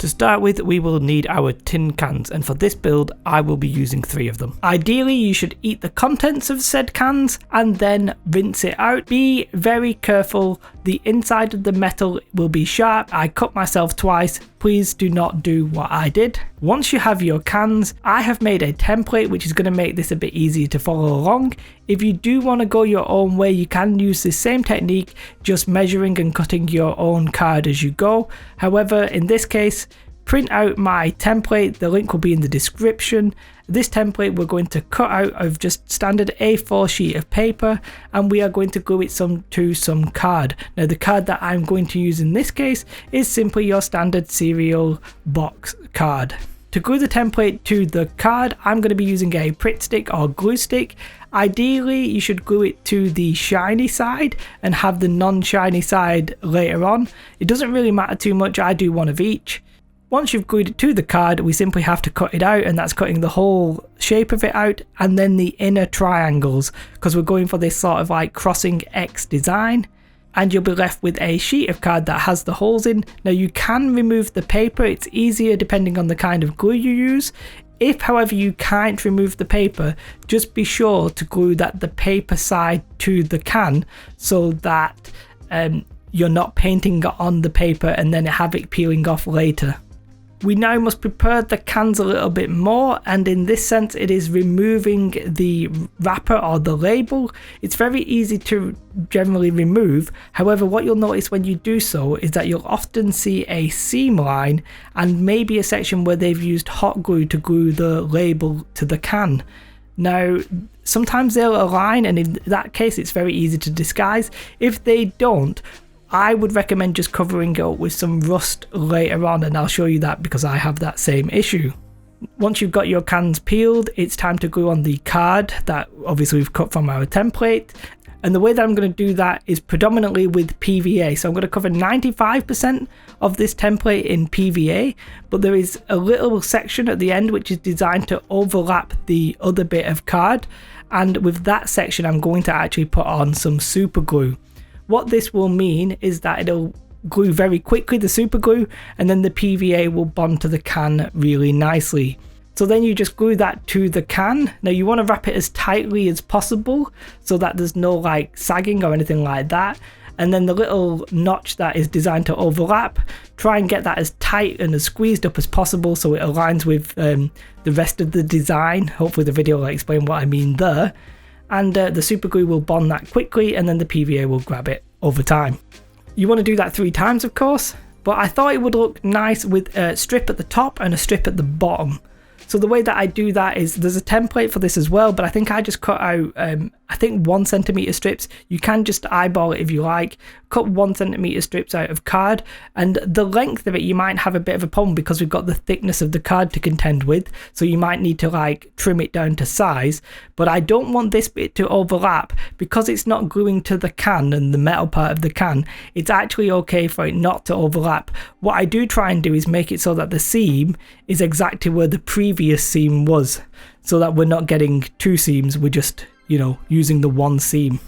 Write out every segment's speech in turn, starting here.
To start with, we will need our tin cans, and for this build I will be using 3 of them. Ideally you should eat the contents of said cans and then rinse it out. Be very careful, the inside of the metal will be sharp. I cut myself twice, please do not do what I did. Once you have your cans, I have made a template which is going to make this a bit easier to follow along. If you do want to go your own way, you can use the same technique, just measuring and cutting your own card as you go. However, in this case, print out my template, the link will be in the description. This template we're going to cut out of just standard A4 sheet of paper, and we are going to glue it to some card. Now the card that I'm going to use in this case is simply your standard cereal box card. To glue the template to the card, I'm going to be using a Pritt stick or glue stick. Ideally you should glue it to the shiny side and have the non-shiny side later on. It doesn't really matter too much, I do one of each. Once you've glued it to the card, we simply have to cut it out, and that's cutting the whole shape of it out, and then the inner triangles, because we're going for this sort of like crossing X design. And you'll be left with a sheet of card that has the holes in. Now you can remove the paper, it's easier depending on the kind of glue you use. If however you can't remove the paper, just be sure to glue the paper side to the can so that you're not painting on the paper and then have it peeling off later. We now must prepare the cans a little bit more, and in this sense it is removing the wrapper or the label. It's very easy to generally remove, however what you'll notice when you do so is that you'll often see a seam line and maybe a section where they've used hot glue to glue the label to the can. Now sometimes they'll align, and in that case it's very easy to disguise. If they don't, I would recommend just covering it up with some rust later on, and I'll show you that because I have that same issue. Once you've got your cans peeled, it's time to glue on the card that obviously we've cut from our template. And the way that I'm going to do that is predominantly with PVA. So I'm going to cover 95% of this template in PVA, but there is a little section at the end which is designed to overlap the other bit of card. And with that section, I'm going to actually put on some super glue. What this will mean is that it'll glue very quickly, the super glue, and then the PVA will bond to the can really nicely. So then you just glue that to the can. Now you want to wrap it as tightly as possible so that there's no like sagging or anything like that. And then the little notch that is designed to overlap, try and get that as tight and as squeezed up as possible so it aligns with the rest of the design. Hopefully the video will explain what I mean there. And the super glue will bond that quickly, and then the PVA will grab it over time. You want to do that 3 times of course, but I thought it would look nice with a strip at the top and a strip at the bottom. So the way that I do that is there's a template for this as well, but I think I just cut out I think 1 centimeter strips. You can just eyeball it if you like. Cut 1 centimeter strips out of card, and the length of it you might have a bit of a problem because we've got the thickness of the card to contend with, so you might need to like trim it down to size. But I don't want this bit to overlap because it's not gluing to the can and the metal part of the can. It's actually okay for it not to overlap. What I do try and do is make it so that the seam is exactly where the previous seam was, so that we're not getting 2 seams, we're just, you know, using the 1 seam.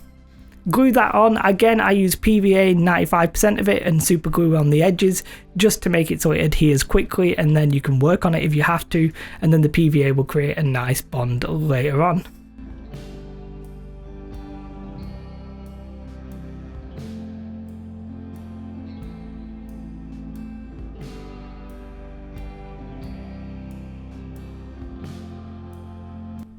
Glue that on. Again, I use PVA 95% of it and super glue on the edges just to make it so it adheres quickly, and then you can work on it if you have to, and then the PVA will create a nice bond later on.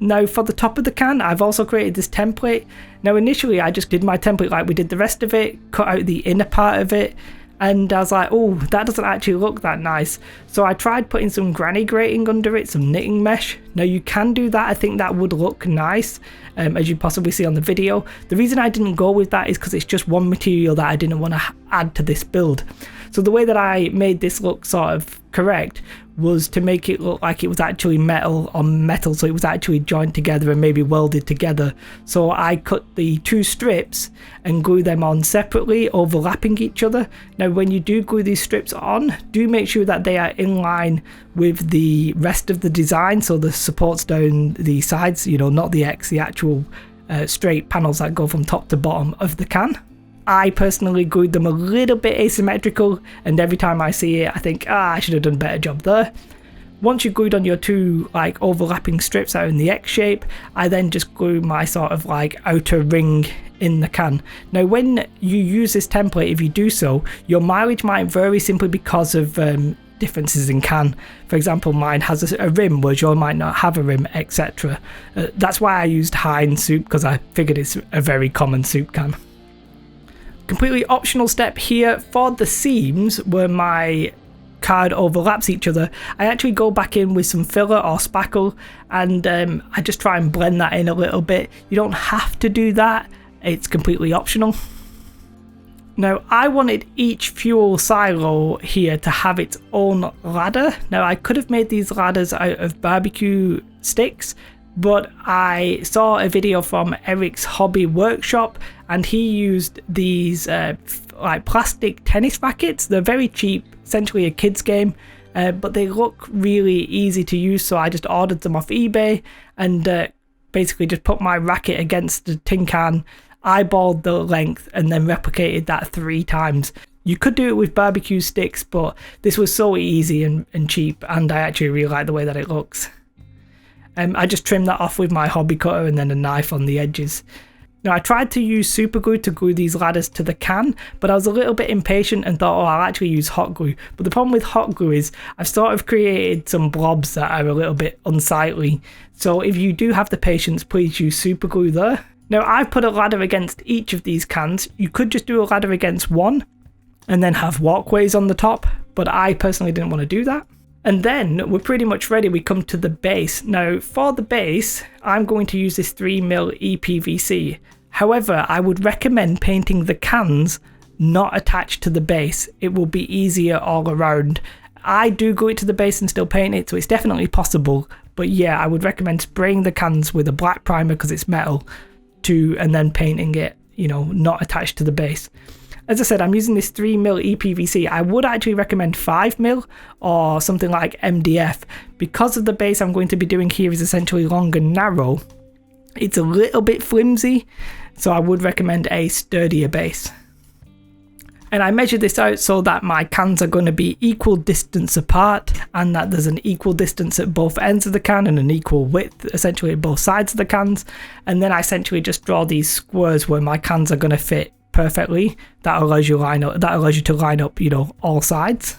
Now for the top of the can, I've also created this template. Now initially I just did my template like we did the rest of it, cut out the inner part of it, and I was like, oh, that doesn't actually look that nice. So I tried putting some granny grating under it, some knitting mesh. Now you can do that, I think that would look nice, as you possibly see on the video. The reason I didn't go with that is because it's just one material that I didn't want to add to this build. So the way that I made this look sort of correct was to make it look like it was actually metal on metal, so it was actually joined together and maybe welded together. So I cut the 2 strips and glue them on separately, overlapping each other. Now when you do glue these strips on, do make sure that they are in line with the rest of the design, so the supports down the sides, you know, not the X, the actual straight panels that go from top to bottom of the can. I personally glued them a little bit asymmetrical, and every time I see it I think, I should have done a better job there. Once you've glued on your two like overlapping strips that are in the X shape, I then just glue my sort of like outer ring in the can. Now when you use this template, if you do so, your mileage might vary simply because of differences in can. For example, mine has a rim whereas yours might not have a rim, etc. That's why I used Heinz soup, because I figured it's a very common soup can. Completely optional step here for the seams where my card overlaps each other. I actually go back in with some filler or spackle, and I just try and blend that in a little bit. You don't have to do that, it's completely optional. Now I wanted each fuel silo here to have its own ladder. Now I could have made these ladders out of barbecue sticks, but I saw a video from Eric's Hobby Workshop and he used these like plastic tennis rackets. They're very cheap, essentially a kid's game, but they look really easy to use, so I just ordered them off eBay and basically just put my racket against the tin can, eyeballed the length, and then replicated that 3 times. You could do it with barbecue sticks, but this was so easy and cheap, and I actually really like the way that it looks. I just trimmed that off with my hobby cutter and then a knife on the edges. Now I tried to use super glue to glue these ladders to the can, but I was a little bit impatient and thought, I'll actually use hot glue. But the problem with hot glue is I've sort of created some blobs that are a little bit unsightly. So if you do have the patience, please use super glue there. Now I've put a ladder against each of these cans. You could just do a ladder against one and then have walkways on the top, but I personally didn't want to do that. And then we're pretty much ready. We come to the base. Now for the base, I'm going to use this 3mm EPVC. However, I would recommend painting the cans not attached to the base. It will be easier all around. I do glue it to the base and still paint it, so it's definitely possible. But yeah, I would recommend spraying the cans with a black primer because it's metal, and then painting it, not attached to the base. As I said, I'm using this 3mm EPVC. I would actually recommend 5mm or something like MDF. Because of the base I'm going to be doing here is essentially long and narrow, it's a little bit flimsy, so I would recommend a sturdier base. And I measured this out so that my cans are going to be equal distance apart and that there's an equal distance at both ends of the can and an equal width essentially at both sides of the cans. And then I essentially just draw these squares where my cans are going to fit perfectly. That allows you to line up, all sides.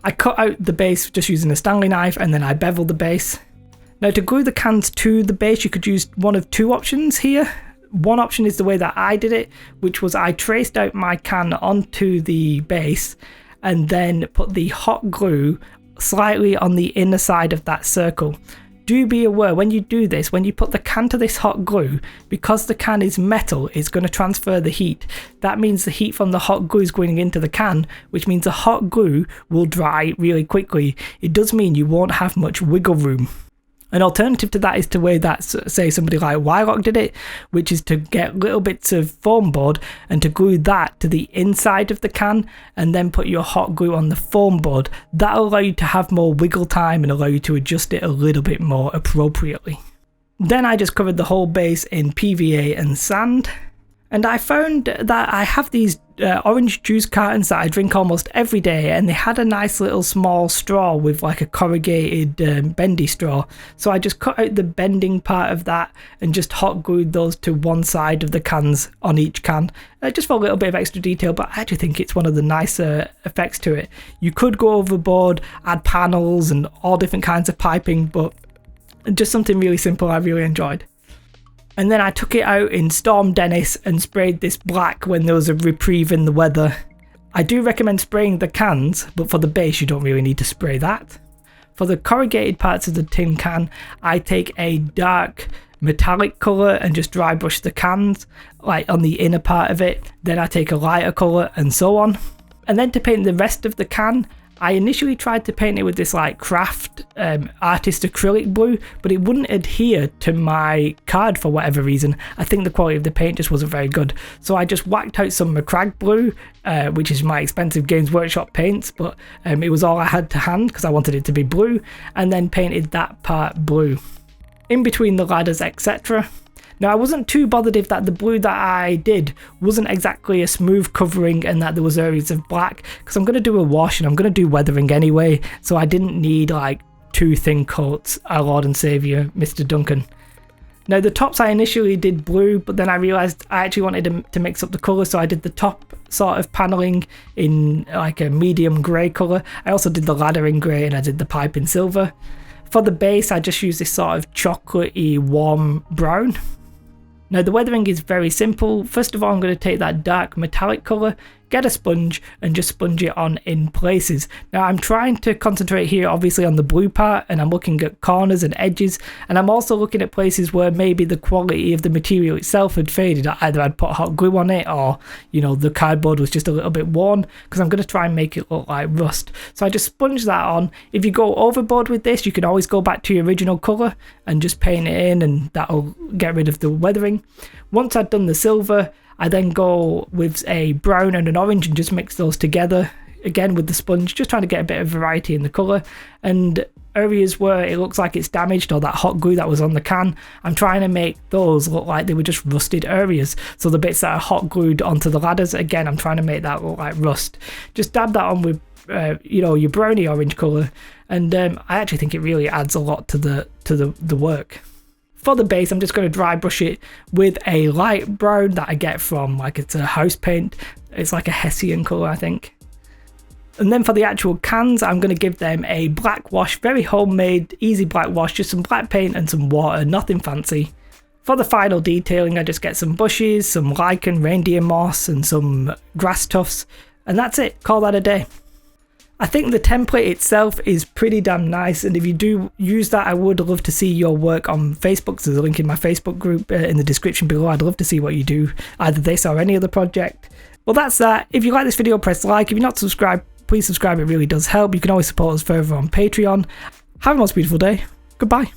I cut out the base just using a Stanley knife and then I bevel the base. Now to glue the cans to the base, you could use one of 2 options here. One option is the way that I did it, which was I traced out my can onto the base and then put the hot glue slightly on the inner side of that circle. Do be aware when you do this, when you put the can to this hot glue, because the can is metal, it's going to transfer the heat. That means the heat from the hot glue is going into the can, which means the hot glue will dry really quickly. It does mean you won't have much wiggle room. An alternative to that is the way that, say, somebody like Wylock did it, which is to get little bits of foam board and to glue that to the inside of the can and then put your hot glue on the foam board. That'll allow you to have more wiggle time and allow you to adjust it a little bit more appropriately. Then I just covered the whole base in PVA and sand. And I found that I have these orange juice cartons that I drink almost every day, and they had a nice little small straw with like a corrugated bendy straw. So I just cut out the bending part of that and just hot glued those to one side of the cans on each can, just for a little bit of extra detail, but I actually think it's one of the nicer effects to it. You could go overboard, add panels and all different kinds of piping, but just something really simple I really enjoyed. And then I took it out in Storm Dennis and sprayed this black when there was a reprieve in the weather. I do recommend spraying the cans, but for the base you don't really need to spray that. For the corrugated parts of the tin can, I take a dark metallic colour and just dry brush the cans, like on the inner part of it. Then I take a lighter colour and so on. And then to paint the rest of the can, I initially tried to paint it with this like craft artist acrylic blue, but it wouldn't adhere to my card for whatever reason. I think the quality of the paint just wasn't very good. So I just whacked out some Macragge blue, which is my expensive Games Workshop paints, but it was all I had to hand because I wanted it to be blue, and then painted that part blue. In between the ladders, etc. Now I wasn't too bothered if that the blue that I did wasn't exactly a smooth covering and that there was areas of black, because I'm going to do a wash and I'm going to do weathering anyway, so I didn't need like 2 thin coats, our Lord and Saviour Mr. Duncan. Now the tops I initially did blue, but then I realised I actually wanted to mix up the colour, so I did the top sort of panelling in like a medium grey colour. I also did the ladder in grey and I did the pipe in silver. For the base I just used this sort of chocolatey warm brown. Now the weathering is very simple. First of all, I'm going to take that dark metallic colour, get a sponge and just sponge it on in places. Now I'm trying to concentrate here obviously on the blue part, and I'm looking at corners and edges, and I'm also looking at places where maybe the quality of the material itself had faded. Either I'd put hot glue on it, or you know, the cardboard was just a little bit worn, because I'm going to try and make it look like rust. So I just sponge that on. If you go overboard with this, you can always go back to your original colour and just paint it in, and that'll get rid of the weathering. Once I've done the silver, I then go with a brown and an orange and just mix those together again with the sponge, just trying to get a bit of variety in the colour. And areas where it looks like it's damaged, or that hot glue that was on the can, I'm trying to make those look like they were just rusted areas. So the bits that are hot glued onto the ladders, again I'm trying to make that look like rust. Just dab that on with you know, your browny orange colour, and I actually think it really adds a lot to the work. For the base, I'm just going to dry brush it with a light brown that I get from, like, it's a house paint. It's like a Hessian colour, I think. And then for the actual cans, I'm going to give them a black wash, very homemade, easy black wash, just some black paint and some water, nothing fancy. For the final detailing, I just get some bushes, some lichen, reindeer moss and some grass tufts, and that's it, call that a day. I think the template itself is pretty damn nice, and if you do use that, I would love to see your work on Facebook. So there's a link in my Facebook group in the description below. I'd love to see what you do, either this or any other project. Well, that's that. If you like this video, press like. If you're not subscribed, please subscribe. It really does help. You can always support us further on Patreon. Have a most beautiful day. Goodbye.